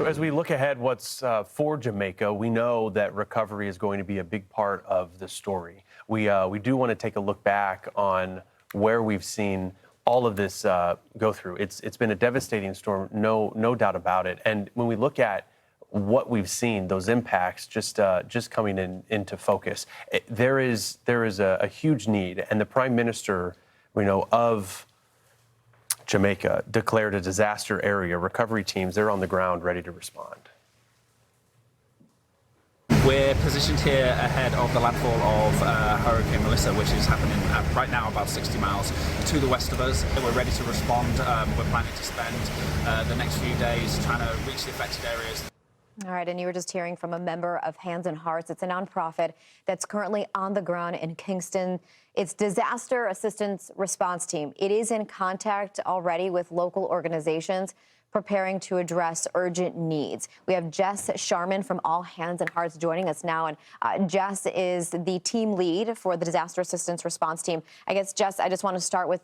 As we look ahead, what's for Jamaica, we know that recovery is going to be a big part of the story. We do want to take a look back on where we've seen all of this go through. It's been a devastating storm, no doubt about it. And when we look at what we've seen, those impacts just coming into focus, there is a huge need, and the Prime Minister, of Jamaica declared a disaster area. Recovery teams, they're on the ground ready to respond. We're positioned here ahead of the landfall of Hurricane Melissa, which is happening right now about 60 miles to the west of us. We're ready to respond. We're planning to spend the next few days trying to reach the affected areas. All right, and you were just hearing from a member of Hands and Hearts. It's a nonprofit that's currently on the ground in Kingston. It's Disaster Assistance Response Team. It is in contact already with local organizations preparing to address urgent needs. We have Jess Sharman from All Hands and Hearts joining us now, and Jess is the team lead for the Disaster Assistance Response Team. I guess, Jess, I just want to start with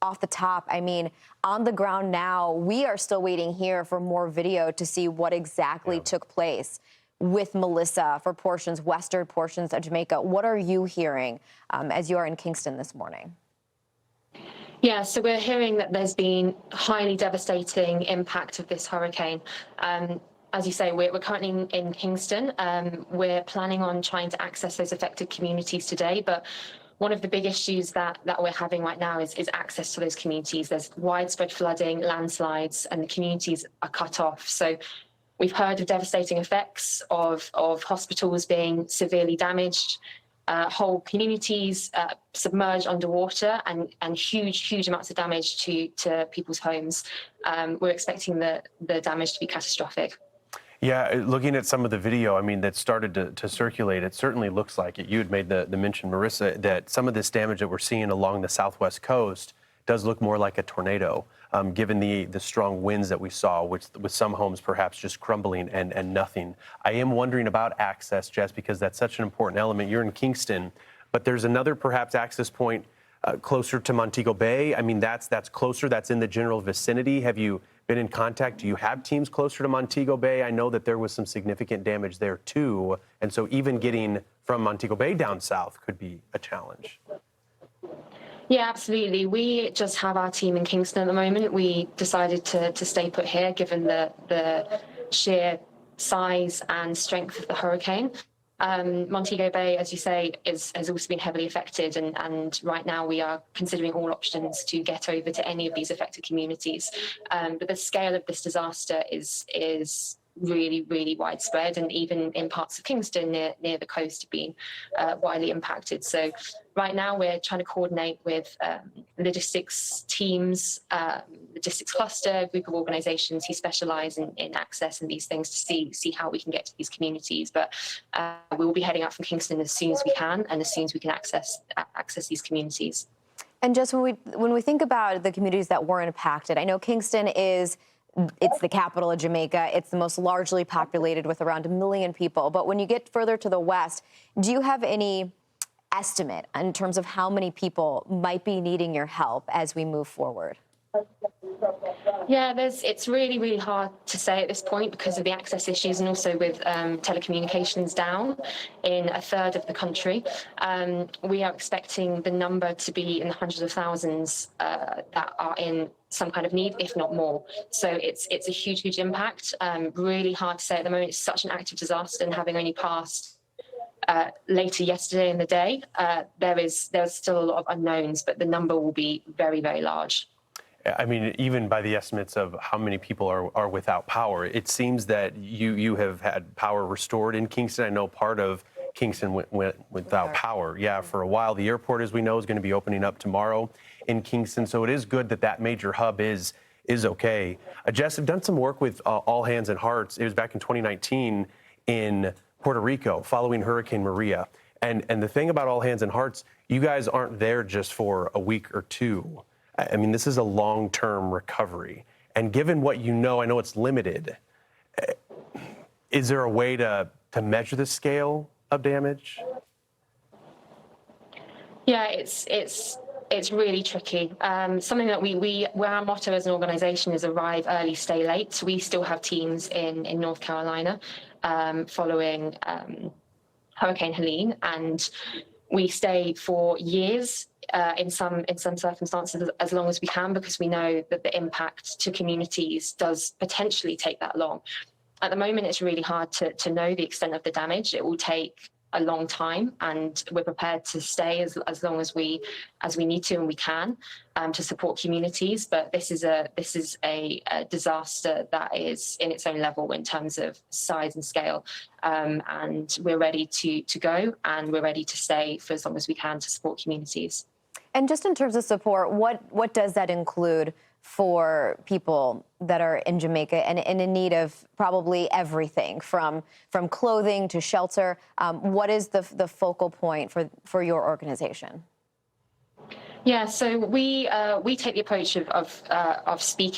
off the top. I mean, on the ground now, we are still waiting here for more video to see what exactly took place with Melissa for western portions of Jamaica. What are you hearing as you are in Kingston this morning? Yeah, so we're hearing that there's been highly devastating impact of this hurricane. As you say, we're currently in Kingston. We're planning on trying to access those affected communities today, but one of the big issues that we're having right now is access to those communities. There's widespread flooding, landslides, and the communities are cut off. So we've heard of devastating effects of hospitals being severely damaged, whole communities submerged underwater, and huge amounts of damage to people's homes. We're expecting the damage to be catastrophic. Yeah, looking at some of the video, I mean, that started to circulate, it certainly looks like it. You had made the mention, Marissa, that some of this damage that we're seeing along the southwest coast does look more like a tornado, given the strong winds that we saw, with some homes perhaps just crumbling and nothing. I am wondering about access, Jess, because that's such an important element. You're in Kingston, but there's another perhaps access point closer to Montego Bay. I mean, that's closer, that's in the general vicinity. Have you been in contact? Do you have teams closer to Montego Bay? I know that there was some significant damage there too, and so even getting from Montego Bay down south could be a challenge. Yeah, absolutely. We just have our team in Kingston at the moment. We decided to stay put here given the sheer size and strength of the hurricane. Montego Bay, as you say, has also been heavily affected, and right now we are considering all options to get over to any of these affected communities. But the scale of this disaster is really widespread, and even in parts of Kingston near the coast have been widely impacted. So right now we're trying to coordinate with logistics teams, logistics cluster, group of organizations who specialize in access and these things to see how we can get to these communities. But we will be heading out from Kingston as soon as we can, and as soon as we can access these communities. And just when we think about the communities that were impacted, I know Kingston it's the capital of Jamaica. It's the most largely populated with around 1 million people. But when you get further to the west, do you have any estimate in terms of how many people might be needing your help as we move forward? Yeah, it's really hard to say at this point because of the access issues, and also with telecommunications down in a third of the country. We are expecting the number to be in the hundreds of thousands that are in some kind of need, if not more. So it's a huge impact. Really hard to say at the moment. It's such an active disaster, and having only passed later yesterday in the day, there's still a lot of unknowns, but the number will be very large. I mean, even by the estimates of how many people are without power, it seems that you have had power restored in Kingston. I know part of Kingston went without power, for a while. The airport, as we know, is going to be opening up tomorrow in Kingston, so it is good that major hub is okay. Jess, I've done some work with All Hands and Hearts. It was back in 2019 in Puerto Rico following Hurricane Maria. And the thing about All Hands and Hearts, you guys aren't there just for a week or two. I mean, this is a long-term recovery. And given what you know, I know it's limited. Is there a way to measure the scale of damage? Yeah, it's It's really tricky. Something that where our motto as an organisation is arrive early, stay late. So we still have teams in North Carolina following Hurricane Helene, and we stay for years. In some circumstances, as long as we can, because we know that the impact to communities does potentially take that long. At the moment, it's really hard to know the extent of the damage. It will take a long time, and we're prepared to stay as long as we need to and we can to support communities. But this is a disaster that is in its own level in terms of size and scale, and we're ready to go, and we're ready to stay for as long as we can to support communities. And just in terms of support, what does that include for people that are in Jamaica and in need of probably everything from clothing to shelter? What is the focal point for your organization? Yeah, so we take the approach of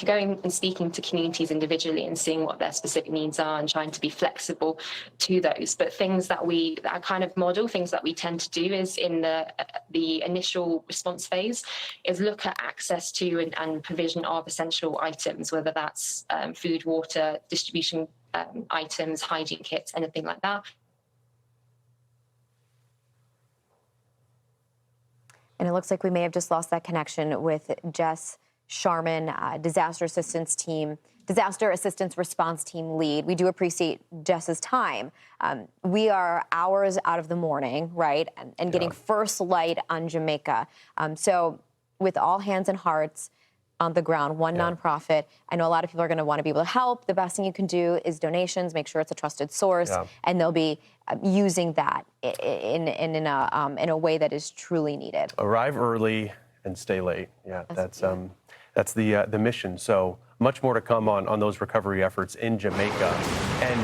going and speaking to communities individually and seeing what their specific needs are and trying to be flexible to those. But things that kind of model, things that we tend to do is in the initial response phase is look at access to and provision of essential items, whether that's food, water, distribution items, hygiene kits, anything like that. And it looks like we may have just lost that connection with Jess Sharman, disaster assistance response team lead. We do appreciate Jess's time. We are hours out of the morning, right? And getting first light on Jamaica. So with all hands and hearts on the ground, one nonprofit, I know a lot of people are going to want to be able to help. The best thing you can do is donations, make sure it's a trusted source, and they'll be using that in a way that is truly needed. Arrive early and stay late. Yeah, that's the mission. So much more to come on those recovery efforts in Jamaica. And